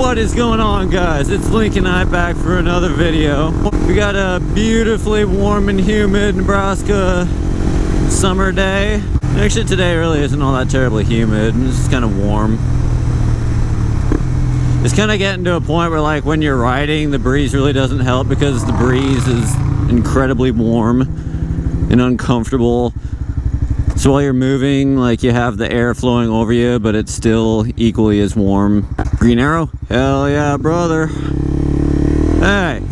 What is going on, guys? It's Link and I back for another video. We got a beautifully warm and humid Nebraska summer day. Actually, today really isn't all that terribly humid. It's just kind of warm. It's kind of getting to a point where, like, when you're riding, the breeze really doesn't help because the breeze is incredibly warm and uncomfortable. So while you're moving, like, you have the air flowing over you, but it's still equally as warm. Green arrow? Hell yeah, brother. Hey.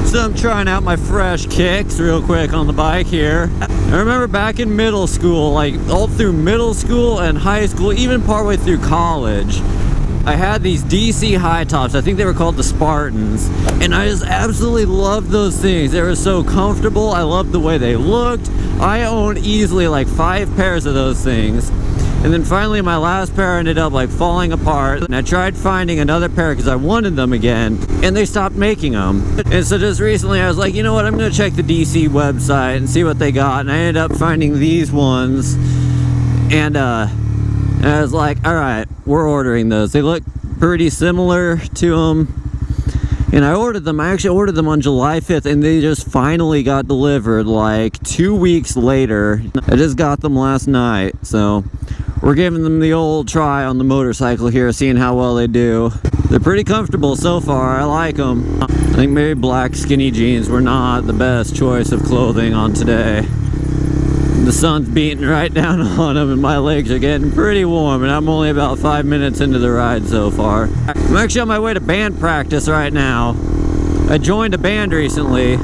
So I'm trying out my fresh kicks real quick on the bike here. I remember back in middle school, like all through middle school and high school, even partway through college, I had these DC high tops. I think they were called the Spartans, and I just absolutely loved those things. They were so comfortable. I loved the way they looked. I owned easily like 5 pairs of those things, and then finally my last pair ended up like falling apart, and I tried finding another pair because I wanted them again, and they stopped making them. And so just recently I was like, you know what, I'm gonna check the DC website and see what they got, and I ended up finding these ones, and I was like, all right, we're ordering those. They look pretty similar to them. And I ordered them. I actually ordered them on July 5th, and they just finally got delivered like 2 weeks later. I just got them last night. So we're giving them the old try on the motorcycle here, seeing how well they do. They're pretty comfortable so far. I like them. I think maybe black skinny jeans were not the best choice of clothing on today. The sun's beating right down on them, and my legs are getting pretty warm, and I'm only about 5 minutes into the ride so far. I'm actually on my way to band practice right now. I joined a band recently.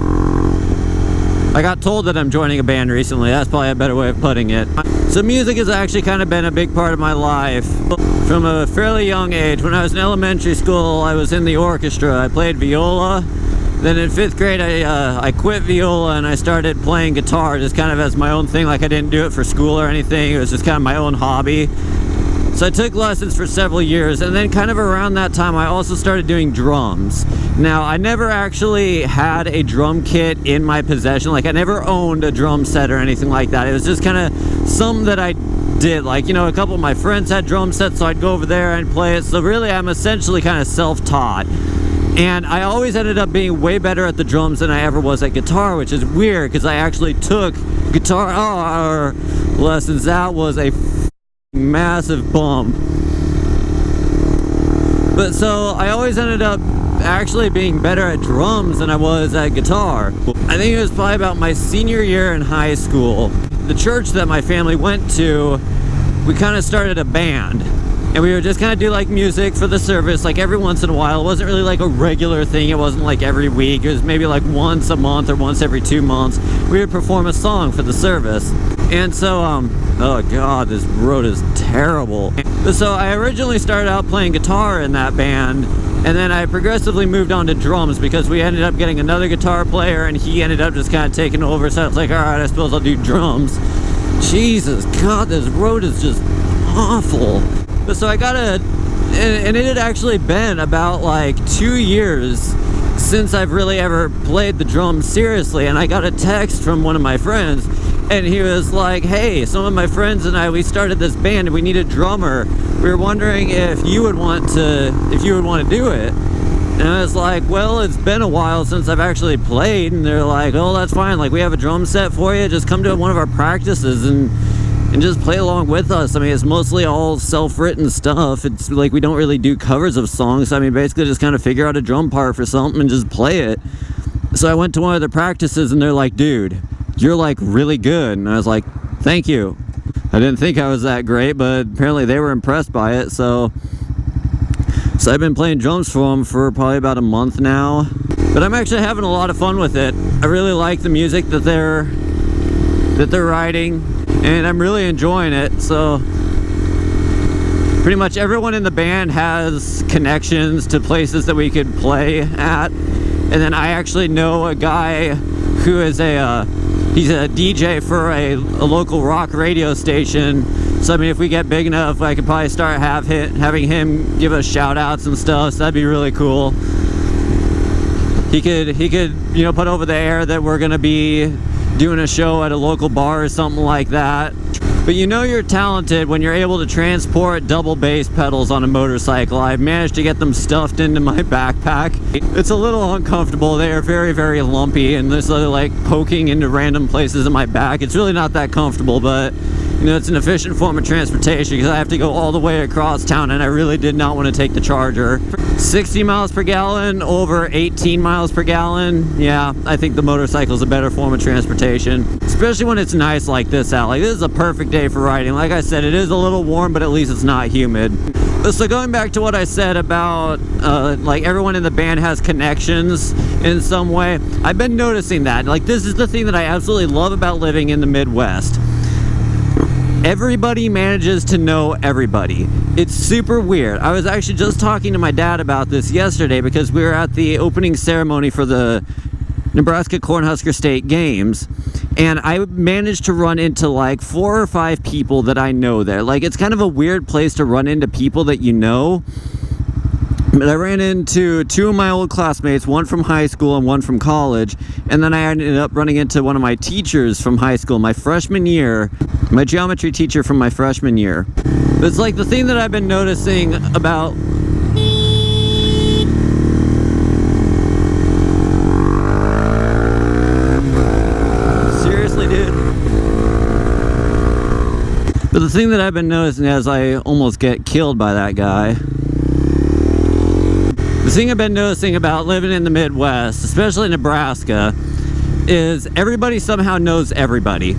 I got told that I'm joining a band recently. That's probably a better way of putting it. So music has actually kind of been a big part of my life from a fairly young age. When I was in elementary school, I was in the orchestra. I played viola. Then in 5th grade, I quit viola and I started playing guitar just kind of as my own thing. Like, I didn't do it for school or anything. It was just kind of my own hobby. So I took lessons for several years, and then kind of around that time I also started doing drums. Now, I never actually had a drum kit in my possession. Like, I never owned a drum set or anything like that. It was just kind of something that I did. Like, you know, a couple of my friends had drum sets, so I'd go over there and play it. So really, I'm essentially kind of self-taught. And I always ended up being way better at the drums than I ever was at guitar, which is weird because I actually took guitar lessons. That was a massive bump. But so I always ended up actually being better at drums than I was at guitar. I think it was probably about my senior year in high school. The church that my family went to, we kind of started a band. And we would just kind of do like music for the service, like every once in a while. It wasn't really like a regular thing. It wasn't like every week. It was maybe like once a month or once every 2 months. We would perform a song for the service. And so, oh God, this road is terrible. So I originally started out playing guitar in that band, and then I progressively moved on to drums because we ended up getting another guitar player, and he ended up just kind of taking over. So I was like, all right, I suppose I'll do drums. Jesus, God, this road is just awful. So I got and it had actually been about like 2 years since I've really ever played the drums seriously, and I got a text from one of my friends, and he was like, hey, some of my friends and we started this band and we need a drummer. We were wondering if you would want to do it. And I was like, well, it's been a while since I've actually played. And they're like, oh, that's fine, like we have a drum set for you, just come to one of our practices and just play along with us. I mean, it's mostly all self-written stuff. It's like we don't really do covers of songs. I mean, basically just kind of figure out a drum part for something and just play it. So I went to one of their practices and they're like, dude, you're like really good. And I was like, thank you. I didn't think I was that great, but apparently they were impressed by it. So I've been playing drums for them for probably about a month now. But I'm actually having a lot of fun with it. I really like the music that they're writing, and I'm really enjoying it. So pretty much everyone in the band has connections to places that we could play at. And then I actually know a guy who is he's a DJ for a local rock radio station. So I mean, if we get big enough, I could probably start having him give us shout outs and stuff. So that'd be really cool. He could, you know, put over the air that we're gonna be doing a show at a local bar or something like that. But you know you're talented when you're able to transport double bass pedals on a motorcycle. I've managed to get them stuffed into my backpack. It's a little uncomfortable. They are very, very lumpy, and this other like poking into random places in my back. It's really not that comfortable, but you know, it's an efficient form of transportation because I have to go all the way across town, and I really did not want to take the Charger. 60 miles per gallon over 18 miles per gallon. Yeah, I think the motorcycle is a better form of transportation, especially when it's nice like this out. Like, this is a perfect day for riding. Like I said, it is a little warm, but at least it's not humid. So going back to what I said about like everyone in the band has connections in some way, I've been noticing that. Like, this is the thing that I absolutely love about living in the Midwest. Everybody manages to know everybody. It's super weird. I was actually just talking to my dad about this yesterday because we were at the opening ceremony for the Nebraska Cornhusker State Games, and I managed to run into like 4 or 5 people that I know there. Like, it's kind of a weird place to run into people that you know. But I ran into 2 of my old classmates, one from high school and one from college, and then I ended up running into one of my teachers from high school, my freshman year, my geometry teacher from my freshman year. But it's like the thing that I've been noticing about But the thing that I've been noticing as I almost get killed by that guy, the thing I've been noticing about living in the Midwest, especially Nebraska, is everybody somehow knows everybody.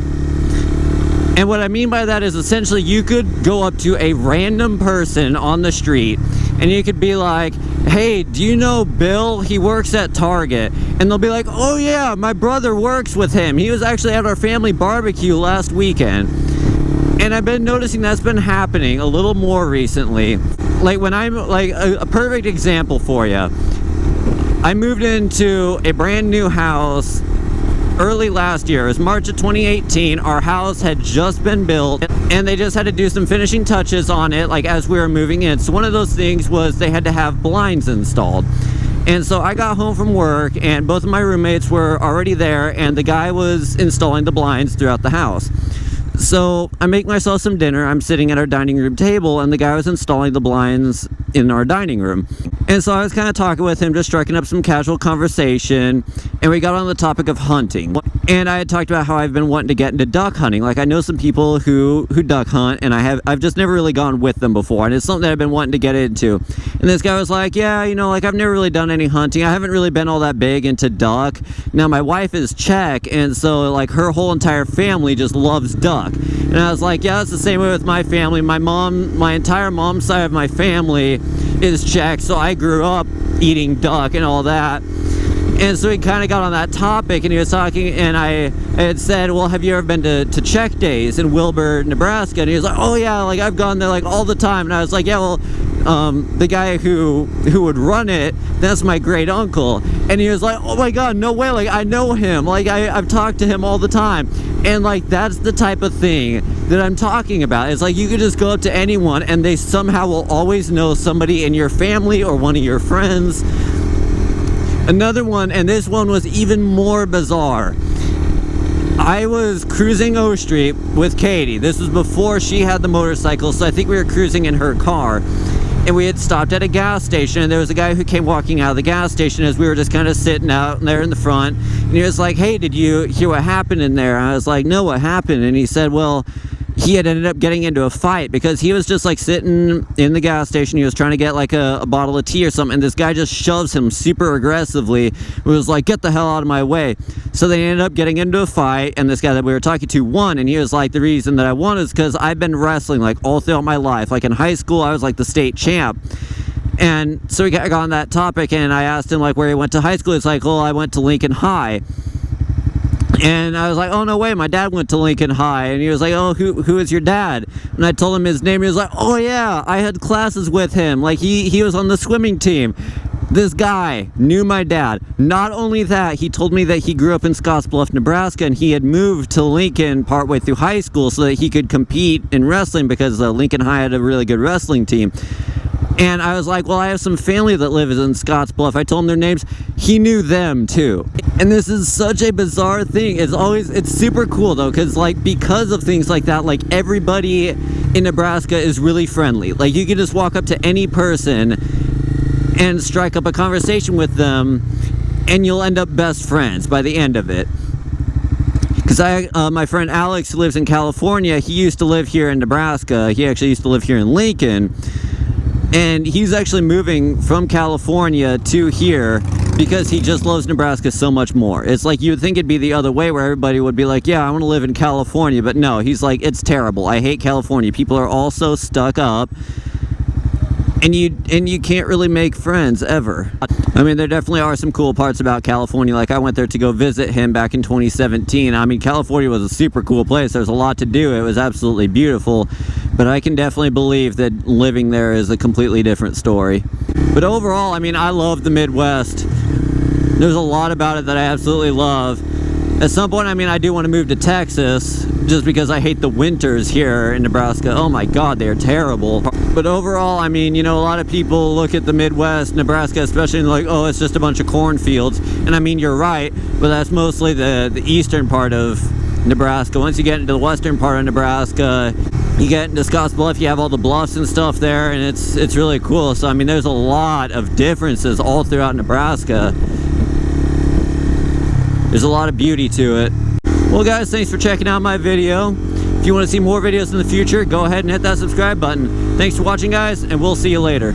And what I mean by that is essentially you could go up to a random person on the street and you could be like, hey, do you know Bill? He works at Target. And they'll be like, oh yeah, my brother works with him. He was actually at our family barbecue last weekend. And I've been noticing that's been happening a little more recently. Like, when I'm, like, a perfect example for you. I moved into a brand new house early last year. It was March of 2018. Our house had just been built, and they just had to do some finishing touches on it, like, as we were moving in. So one of those things was they had to have blinds installed. And so I got home from work, and both of my roommates were already there, and the guy was installing the blinds throughout the house. So I make myself some dinner. I'm sitting at our dining room table, and the guy was installing the blinds in our dining room. And so I was kind of talking with him, just striking up some casual conversation, and we got on the topic of hunting. And I had talked about how I've been wanting to get into duck hunting. Like, I know some people who duck hunt, and I've just never really gone with them before, and it's something that I've been wanting to get into. And this guy was like, yeah, you know, like, I've never really done any hunting. I haven't really been all that big into duck. Now, my wife is Czech, and so, like, her whole entire family just loves duck. And I was like, yeah, it's the same way with my family. My entire mom's side of my family is Czech, so I grew up eating duck and all that. And so he kind of got on that topic, and he was talking, and I had said, well, have you ever been to Czech Days in Wilbur, Nebraska? And he was like, oh yeah, like, I've gone there like all the time. And I was like, yeah, well, the guy who would run it, that's my great uncle. And he was like, oh my god, no way, like, I know him, like, I've talked to him all the time. And like, that's the type of thing that I'm talking about. It's like, you could just go up to anyone and they somehow will always know somebody in your family or one of your friends. Another one, and this one was even more bizarre. I was cruising O Street with Katie. This was before she had the motorcycle, so I think we were cruising in her car. And we had stopped at a gas station, and there was a guy who came walking out of the gas station as we were just kind of sitting out there in the front. And he was like, hey, did you hear what happened in there? And I was like, no, what happened? And he said, well, he had ended up getting into a fight because he was just like sitting in the gas station. He was trying to get like a bottle of tea or something, and this guy just shoves him super aggressively. It was like, get the hell out of my way. So they ended up getting into a fight, and this guy that we were talking to won, and he was like, the reason that I won is because I've been wrestling like all throughout my life. Like, in high school, I was like the state champ. And so we got on that topic, and I asked him like where he went to high school. He's like, oh, I went to Lincoln High. And I was like, oh, no way, my dad went to Lincoln High. And he was like, oh, who is your dad? And I told him his name. He was like, oh, yeah, I had classes with him. Like, he was on the swimming team. This guy knew my dad. Not only that, he told me that he grew up in Scottsbluff, Nebraska, and he had moved to Lincoln partway through high school so that he could compete in wrestling because Lincoln High had a really good wrestling team. And I was like, well, I have some family that lives in Scottsbluff. I told him their names. He knew them too. And this is such a bizarre thing. It's super cool though, because of things like that, like everybody in Nebraska is really friendly. Like you can just walk up to any person and strike up a conversation with them, and you'll end up best friends by the end of it. Because my friend Alex, who lives in California, he used to live here in Nebraska. He actually used to live here in Lincoln. And he's actually moving from California to here because he just loves Nebraska so much more. It's like you would think it'd be the other way where everybody would be like, yeah, I want to live in California. But no, he's like, it's terrible. I hate California. People are all so stuck up. And you can't really make friends ever. I mean, there definitely are some cool parts about California. Like I went there to go visit him back in 2017. I mean, California was a super cool place. There's a lot to do. It was absolutely beautiful. But I can definitely believe that living there is a completely different story. But overall, I mean, I love the Midwest. There's a lot about it that I absolutely love. At some point, I mean, I do want to move to Texas just because I hate the winters here in Nebraska. Oh my God, they're terrible. But overall, I mean, you know, a lot of people look at the Midwest, Nebraska especially, and like, oh, it's just a bunch of cornfields. And I mean, you're right, but that's mostly the eastern part of Nebraska. Once you get into the western part of Nebraska, you get into Scottsbluff, you have all the bluffs and stuff there, and it's really cool. So I mean, there's a lot of differences all throughout Nebraska. There's a lot of beauty to it. Well guys, thanks for checking out my video. If you want to see more videos in the future, go ahead and hit that subscribe button. Thanks for watching guys, and we'll see you later.